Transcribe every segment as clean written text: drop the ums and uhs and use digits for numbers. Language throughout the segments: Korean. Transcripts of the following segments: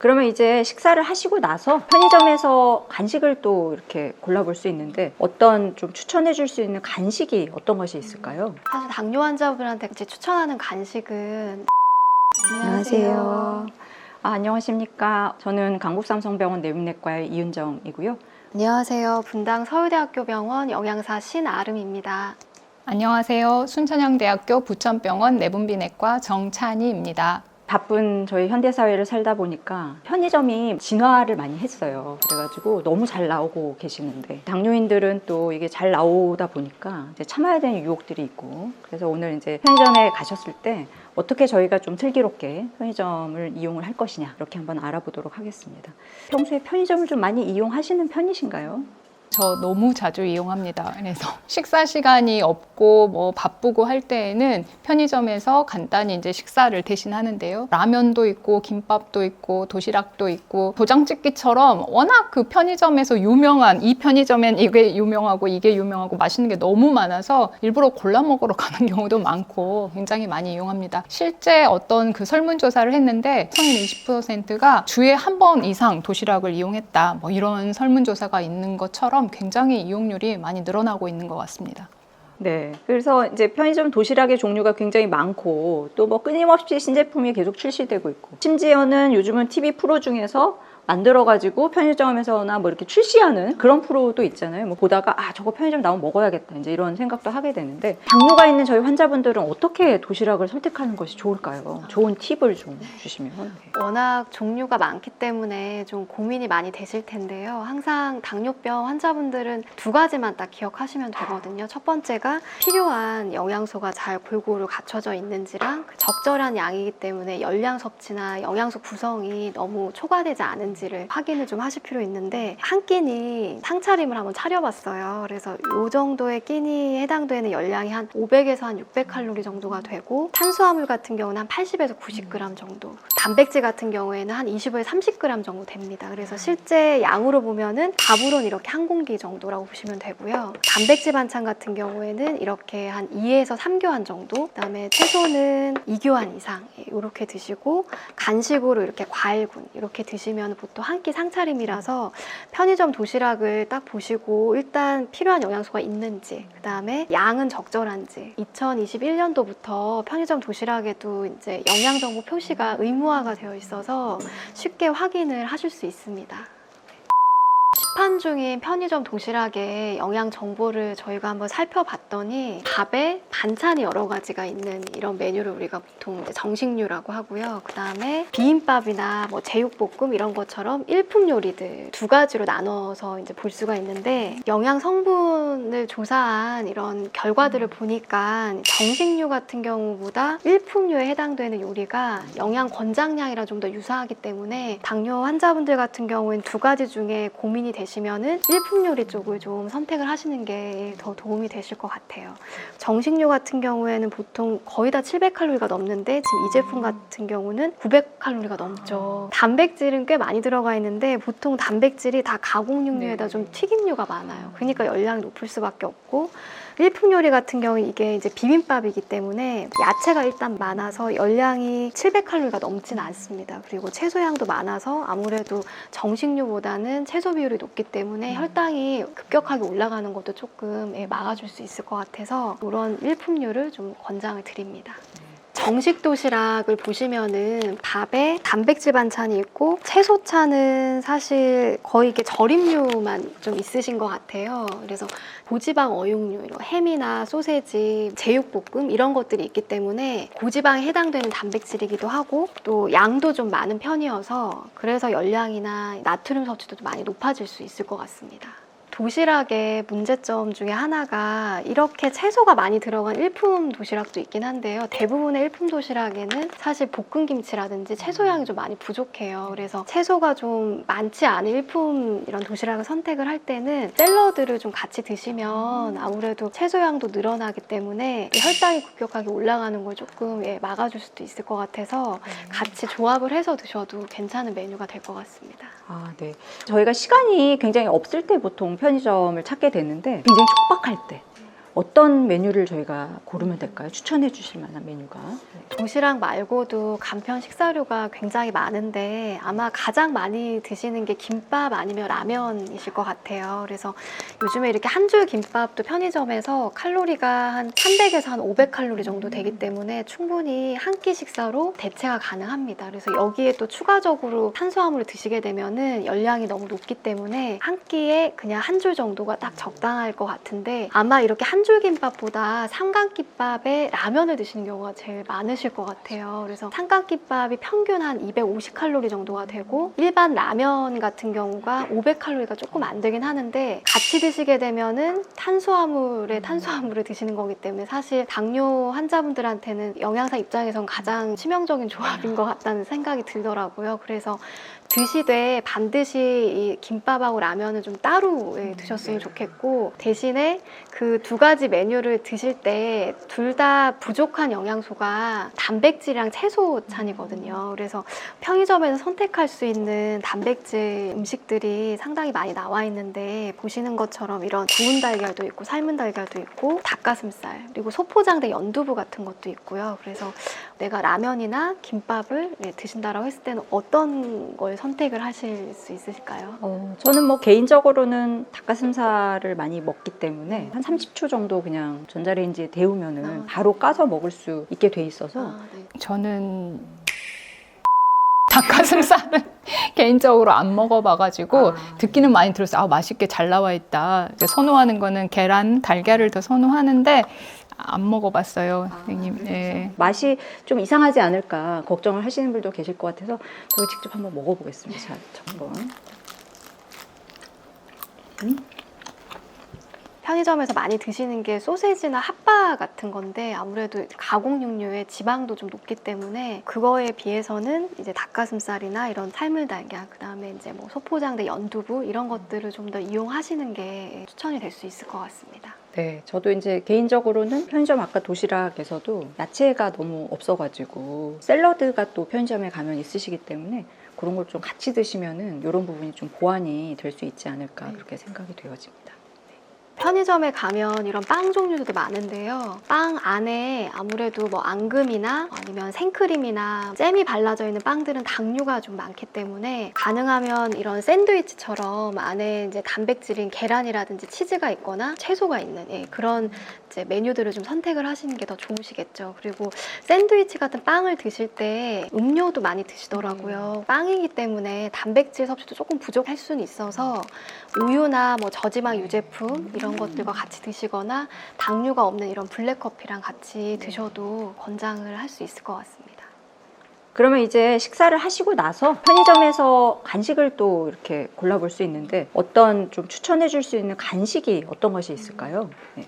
그러면 이제 식사를 하시고 나서 편의점에서 간식을 또 이렇게 골라볼 수 있는데 어떤 좀 추천해 줄 수 있는 간식이 어떤 것이 있을까요? 사실 당뇨 환자분한테 이제 추천하는 간식은 안녕하세요. 안녕하십니까. 저는 강북삼성병원 내분내과의 이은정이고요. 안녕하세요. 분당 서울대학교 병원 영양사 신아름입니다. 안녕하세요. 순천향대학교 부천병원 내분비내과 정찬희입니다. 바쁜 저희 현대사회를 살다 보니까 편의점이 진화를 많이 했어요. 그래가지고 너무 잘 나오고 계시는데 당뇨인들은 또 이게 잘 나오다 보니까 이제 참아야 되는 유혹들이 있고, 그래서 오늘 이제 편의점에 가셨을 때 어떻게 저희가 좀 슬기롭게 편의점을 이용을 할 것이냐 이렇게 한번 알아보도록 하겠습니다. 평소에 편의점을 좀 많이 이용하시는 편이신가요? 저 너무 자주 이용합니다. 그래서 식사 시간이 없고 뭐 바쁘고 할 때에는 편의점에서 간단히 이제 식사를 대신하는데요. 라면도 있고 김밥도 있고 도시락도 있고 도장찍기처럼 워낙 그 편의점에서 유명한, 이 편의점엔 이게 유명하고 맛있는 게 너무 많아서 일부러 골라 먹으러 가는 경우도 많고 굉장히 많이 이용합니다. 실제 어떤 그 설문조사를 했는데 성인 20%가 주에 한 번 이상 도시락을 이용했다, 뭐 이런 설문조사가 있는 것처럼 굉장히 이용률이 많이 늘어나고 있는 것 같습니다. 네, 그래서 이제 편의점 도시락의 종류가 굉장히 많고 또 뭐 끊임없이 신제품이 계속 출시되고 있고, 심지어는 요즘은 TV 프로 중에서 만들어가지고 편의점에서나 뭐 이렇게 출시하는 그런 프로도 있잖아요. 뭐 보다가 저거 편의점 나오면 먹어야겠다 이제 이런 생각도 하게 되는데, 당뇨가 있는 저희 환자분들은 어떻게 도시락을 선택하는 것이 좋을까요? 좋은 팁을 좀 주시면. 네. 워낙 종류가 많기 때문에 좀 고민이 많이 되실 텐데요. 항상 당뇨병 환자분들은 두 가지만 딱 기억하시면 되거든요. 첫 번째가 필요한 영양소가 잘 골고루 갖춰져 있는지랑 적절한 양이기 때문에 열량 섭취나 영양소 구성이 너무 초과되지 않은지를 확인을 좀 하실 필요 있는데, 한 끼니 상차림을 한번 차려봤어요. 그래서 이 정도의 끼니에 해당되는 열량이 한 500에서 한 600칼로리 정도가 되고, 탄수화물 같은 경우는 한 80에서 90g 정도, 단백질 같은 경우에는 한 25에서 30g 정도 됩니다. 그래서 실제 양으로 보면은 밥으로는 이렇게 한 공기 정도라고 보시면 되고요. 단백질 반찬 같은 경우에는 이렇게 한 2에서 3교환 정도, 그다음에 채소는 2교환 이상 이렇게 드시고, 간식으로 이렇게 과일군 이렇게 드시면 보통 한 끼 상차림이라서 편의점 도시락을 딱 보시고 일단 필요한 영양소가 있는지, 그다음에 양은 적절한지, 2021년도부터 편의점 도시락에도 이제 영양 정보 표시가 의무화가 되어 있어서 쉽게 확인을 하실 수 있습니다. 시판 중인 편의점 도시락의 영양 정보를 저희가 한번 살펴봤더니, 밥에 반찬이 여러 가지가 있는 이런 메뉴를 우리가 보통 이제 정식류라고 하고요. 그 다음에 비빔밥이나 뭐 제육볶음 이런 것처럼 일품 요리들 두 가지로 나눠서 이제 볼 수가 있는데, 영양 성분을 조사한 이런 결과들을 보니까 정식류 같은 경우보다 일품류에 해당되는 요리가 영양 권장량이랑 좀 더 유사하기 때문에 당뇨 환자분들 같은 경우는 두 가지 중에 고민이 되시면은 일품 요리 쪽을 좀 선택을 하시는 게 더 도움이 되실 것 같아요. 정식류 같은 경우에는 보통 거의 다 700칼로리가 넘는데, 지금 이 제품 같은 경우는 900칼로리가 넘죠. 단백질은 꽤 많이 들어가 있는데 보통 단백질이 다 가공 육류에다 좀 튀김류가 많아요. 그러니까 열량이 높을 수밖에 없고, 일품 요리 같은 경우 이게 이제 비빔밥이기 때문에 야채가 일단 많아서 열량이 700칼로리가 넘지는 않습니다. 그리고 채소량도 많아서 아무래도 정식류보다는 채소 비율이 높기 때문에 혈당이 급격하게 올라가는 것도 조금 막아줄 수 있을 것 같아서 이런 일품류를 좀 권장을 드립니다. 정식 도시락을 보시면은 밥에 단백질 반찬이 있고, 채소차는 사실 거의 이게 절임류만 좀 있으신 것 같아요. 그래서 고지방 어육류, 햄이나 소세지, 제육볶음 이런 것들이 있기 때문에 고지방에 해당되는 단백질이기도 하고, 또 양도 좀 많은 편이어서 그래서 열량이나 나트륨 섭취도 좀 많이 높아질 수 있을 것 같습니다. 도시락의 문제점 중에 하나가 이렇게 채소가 많이 들어간 일품 도시락도 있긴 한데요. 대부분의 일품 도시락에는 사실 볶음김치라든지 채소량이 좀 많이 부족해요. 그래서 채소가 좀 많지 않은 일품 이런 도시락을 선택을 할 때는 샐러드를 좀 같이 드시면 아무래도 채소량도 늘어나기 때문에 혈당이 급격하게 올라가는 걸 조금 막아줄 수도 있을 것 같아서 같이 조합을 해서 드셔도 괜찮은 메뉴가 될 것 같습니다. 네. 저희가 시간이 굉장히 없을 때 보통 편의점을 찾게 되는데, 굉장히 촉박할 때 어떤 메뉴를 저희가 고르면 될까요? 추천해 주실 만한 메뉴가. 도시락 말고도 간편 식사류가 굉장히 많은데 아마 가장 많이 드시는 게 김밥 아니면 라면이실 것 같아요. 그래서 요즘에 이렇게 한 줄 김밥도 편의점에서 칼로리가 한 300에서 한 500칼로리 정도 되기 때문에 충분히 한 끼 식사로 대체가 가능합니다. 그래서 여기에 또 추가적으로 탄수화물을 드시게 되면은 열량이 너무 높기 때문에 한 끼에 그냥 한 줄 정도가 딱 적당할 것 같은데 아마 이렇게 한 줄 김밥보다 삼각김밥에 라면을 드시는 경우가 제일 많으실 것 같아요. 그래서 삼각김밥이 평균 한 250칼로리 정도가 되고 일반 라면 같은 경우가 500칼로리가 조금 안 되긴 하는데 같이 드시게 되면은 탄수화물에 탄수화물을 드시는 거기 때문에 사실 당뇨 환자분들한테는 영양사 입장에선 가장 치명적인 조합인 것 같다는 생각이 들더라고요. 그래서 드시되 반드시 이 김밥하고 라면은 좀 따로 드셨으면 좋겠고 대신에 그 두 가지 메뉴를 드실 때 둘 다 부족한 영양소가 단백질이랑 채소 찬이거든요. 그래서 편의점에서 선택할 수 있는 단백질 음식들이 상당히 많이 나와 있는데 보시는 것처럼 이런 구운 달걀도 있고 삶은 달걀도 있고 닭가슴살 그리고 소포장된 연두부 같은 것도 있고요. 그래서 내가 라면이나 김밥을 드신다라고 했을 때는 어떤 걸 선택을 하실 수 있으실까요? 저는 뭐 개인적으로는 닭가슴살을 많이 먹기 때문에 한 30초 정도 그냥 전자레인지에 데우면은 바로 까서 먹을 수 있게 돼 있어서 네. 저는 닭가슴살은 개인적으로 안 먹어봐가지고 듣기는 많이 들었어요. 아, 맛있게 잘 나와 있다. 이제 선호하는 거는 계란, 달걀을 더 선호하는데 안 먹어봤어요, 선생님. 네. 맛이 좀 이상하지 않을까 걱정을 하시는 분도 계실 것 같아서 저희 직접 한번 먹어보겠습니다. 자, 한번. 편의점에서 많이 드시는 게 소세지나 핫바 같은 건데 아무래도 가공육류의 지방도 좀 높기 때문에 그거에 비해서는 이제 닭가슴살이나 이런 삶은 달걀 그다음에 이제 뭐 소포장된 연두부 이런 것들을 좀 더 이용하시는 게 추천이 될 수 있을 것 같습니다. 네, 저도 이제 개인적으로는 편의점 아까 도시락에서도 야채가 너무 없어가지고 샐러드가 또 편의점에 가면 있으시기 때문에 그런 걸 좀 같이 드시면은 이런 부분이 좀 보완이 될 수 있지 않을까 그렇게 생각이 되어집니다. 편의점에 가면 이런 빵 종류도 많은데요. 빵 안에 아무래도 뭐 앙금이나 아니면 생크림이나 잼이 발라져 있는 빵들은 당류가 좀 많기 때문에 가능하면 이런 샌드위치처럼 안에 이제 단백질인 계란이라든지 치즈가 있거나 채소가 있는 그런 이제 메뉴들을 좀 선택을 하시는 게 더 좋으시겠죠. 그리고 샌드위치 같은 빵을 드실 때 음료도 많이 드시더라고요. 빵이기 때문에 단백질 섭취도 조금 부족할 수는 있어서 우유나 뭐 저지방 유제품 이런 것들과 같이 드시거나 당류가 없는 이런 블랙커피랑 같이 드셔도 권장을 할 수 있을 것 같습니다. 그러면 이제 식사를 하시고 나서 편의점에서 간식을 또 이렇게 골라볼 수 있는데 어떤 좀 추천해 줄 수 있는 간식이 어떤 것이 있을까요? 네.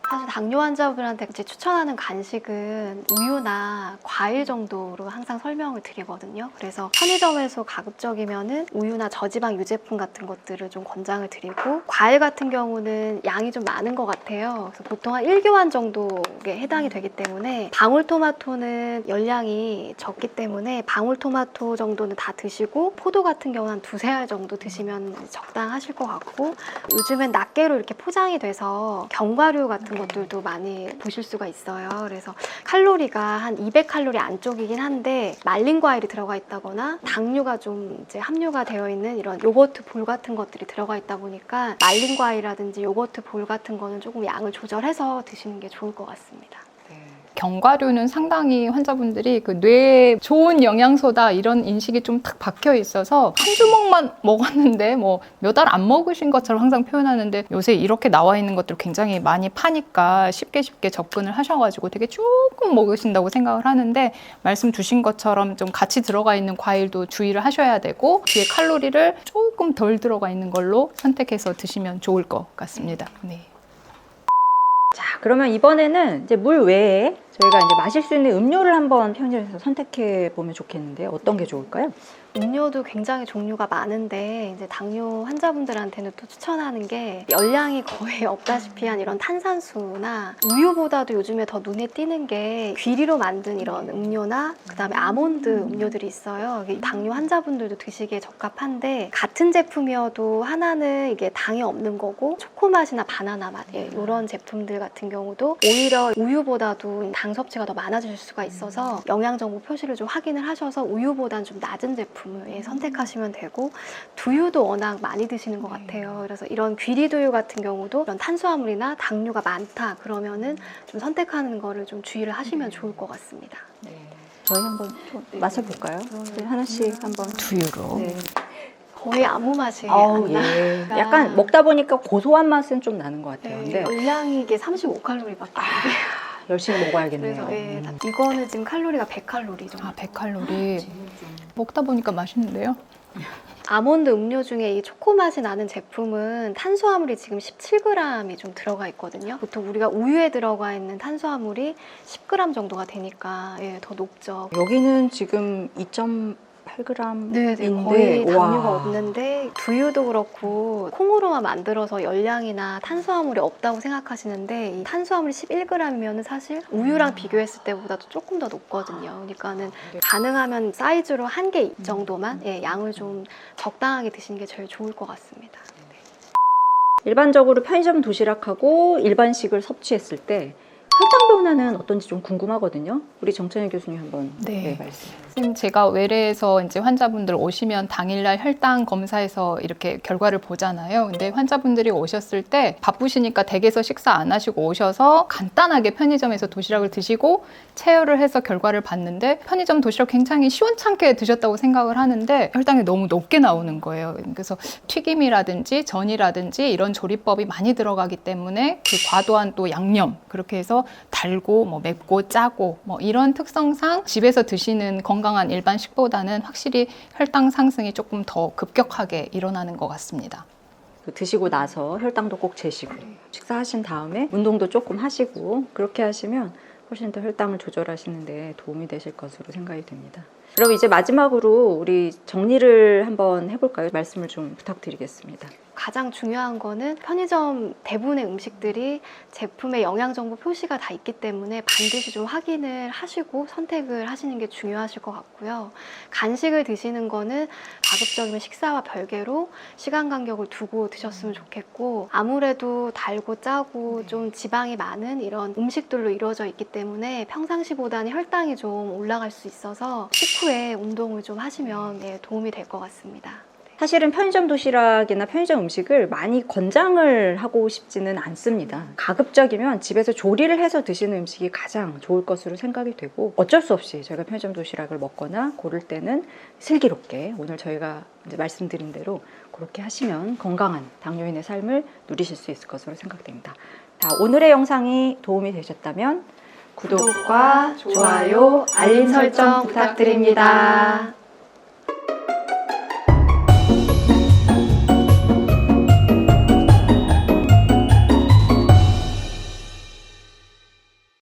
사실 당뇨 환자분한테 이제 추천하는 간식은 우유나 과일 정도로 항상 설명을 드리거든요. 그래서 편의점에서 가급적이면은 우유나 저지방 유제품 같은 것들을 좀 권장을 드리고 과일 같은 경우는 양이 좀 많은 것 같아요. 그래서 보통 한 1교환 정도에 해당이 되기 때문에 방울토마토는 열량이 적기 때문에 방울토마토 정도는 다 드시고 포도 같은 경우는 한 2-3알 정도 드시면 적당하실 것 같고 요즘엔 낱개로 이렇게 포장이 돼서 견과류 같은 것들도 많이 보실 수가 있어요. 그래서 칼로리가 한 200칼로리 안쪽이긴 한데 말린 과일이 들어가 있다거나 당류가 좀 이제 함유가 되어 있는 이런 요거트 볼 같은 것들이 들어가 있다 보니까 말린 과일이라든지 요거트 볼 같은 거는 조금 양을 조절해서 드시는 게 좋을 것 같습니다. 견과류는 상당히 환자분들이 그 뇌에 좋은 영양소다 이런 인식이 좀 탁 박혀 있어서 한 주먹만 먹었는데 뭐 몇 알 안 먹으신 것처럼 항상 표현하는데 요새 이렇게 나와 있는 것들 굉장히 많이 파니까 쉽게 접근을 하셔가지고 되게 조금 먹으신다고 생각을 하는데 말씀 주신 것처럼 좀 같이 들어가 있는 과일도 주의를 하셔야 되고 뒤에 칼로리를 조금 덜 들어가 있는 걸로 선택해서 드시면 좋을 것 같습니다. 네. 자, 그러면 이번에는 이제 물 외에 저희가 이제 마실 수 있는 음료를 한번 편의점에서 선택해 보면 좋겠는데요. 어떤 게 좋을까요? 음료도 굉장히 종류가 많은데 이제 당뇨 환자분들한테는 또 추천하는 게 열량이 거의 없다시피 한 이런 탄산수나 우유보다도 요즘에 더 눈에 띄는 게 귀리로 만든 이런 음료나 그다음에 아몬드 음료들이 있어요. 이게 당뇨 환자분들도 드시기에 적합한데 같은 제품이어도 하나는 이게 당이 없는 거고 초코 맛이나 바나나 맛 이런 제품들 같은 경우도 오히려 우유보다도 당 섭취가 더 많아질 수가 있어서 영양 정보 표시를 좀 확인을 하셔서 우유보다는 좀 낮은 제품을 선택하시면 되고 두유도 워낙 많이 드시는 것 같아요. 그래서 이런 귀리두유 같은 경우도 이런 탄수화물이나 당류가 많다 그러면은 좀 선택하는 거를 좀 주의를 하시면 좋을 것 같습니다. 저희 한번 좀 마셔볼까요? 하나씩 한번. 두유로. 네. 거의 아무 맛이 아우, 안 나요. 예. 약간 먹다 보니까 고소한 맛은 좀 나는 것 같아요. 근데 열량이 이게 35칼로리밖에 안 돼요. 열심히 먹어야겠네요. 그래서 이거는 지금 칼로리가 100칼로리 정도. 100칼로리. 먹다 보니까 맛있는데요? 아몬드 음료 중에 이 초코 맛이 나는 제품은 탄수화물이 지금 17g이 좀 들어가 있거든요. 보통 우리가 우유에 들어가 있는 탄수화물이 10g 정도가 되니까 더 높죠. 여기는 지금 2.8g인데 네네, 거의 당류가 없는데 두유도 그렇고 콩으로만 만들어서 열량이나 탄수화물이 없다고 생각하시는데 이 탄수화물이 11g이면 사실 우유랑 비교했을 때보다도 조금 더 높거든요. 그러니까는 가능하면 사이즈로 한 개 정도만 양을 좀 적당하게 드시는 게 제일 좋을 것 같습니다. 일반적으로 편의점 도시락하고 일반식을 섭취했을 때 혈당 변화는 어떤지 좀 궁금하거든요. 우리 정찬희 교수님 한번 네. 말씀. 선생님, 제가 외래에서 이제 환자분들 오시면 당일날 혈당 검사해서 이렇게 결과를 보잖아요. 근데 환자분들이 오셨을 때 바쁘시니까 댁에서 식사 안 하시고 오셔서 간단하게 편의점에서 도시락을 드시고 체열을 해서 결과를 봤는데 편의점 도시락 굉장히 시원찮게 드셨다고 생각을 하는데 혈당이 너무 높게 나오는 거예요. 그래서 튀김이라든지 전이라든지 이런 조리법이 많이 들어가기 때문에 그 과도한 또 양념 그렇게 해서 달고 뭐 맵고 짜고 뭐 이런 특성상 집에서 드시는 건강한 일반 식보다는 확실히 혈당 상승이 조금 더 급격하게 일어나는 것 같습니다. 드시고 나서 혈당도 꼭 재시고 식사하신 다음에 운동도 조금 하시고 그렇게 하시면 훨씬 더 혈당을 조절하시는 데 도움이 되실 것으로 생각이 됩니다. 그럼 이제 마지막으로 우리 정리를 한번 해볼까요? 말씀을 좀 부탁드리겠습니다. 가장 중요한 거는 편의점 대부분의 음식들이 제품의 영양정보 표시가 다 있기 때문에 반드시 좀 확인을 하시고 선택을 하시는 게 중요하실 것 같고요. 간식을 드시는 거는 가급적이면 식사와 별개로 시간 간격을 두고 드셨으면 좋겠고 아무래도 달고 짜고 좀 지방이 많은 이런 음식들로 이루어져 있기 때문에 평상시보다는 혈당이 좀 올라갈 수 있어서 식후에 운동을 좀 하시면 도움이 될 것 같습니다. 사실은 편의점 도시락이나 편의점 음식을 많이 권장을 하고 싶지는 않습니다. 가급적이면 집에서 조리를 해서 드시는 음식이 가장 좋을 것으로 생각이 되고 어쩔 수 없이 저희가 편의점 도시락을 먹거나 고를 때는 슬기롭게 오늘 저희가 이제 말씀드린 대로 그렇게 하시면 건강한 당뇨인의 삶을 누리실 수 있을 것으로 생각됩니다. 자, 오늘의 영상이 도움이 되셨다면 구독과 좋아요, 알림 설정 부탁드립니다.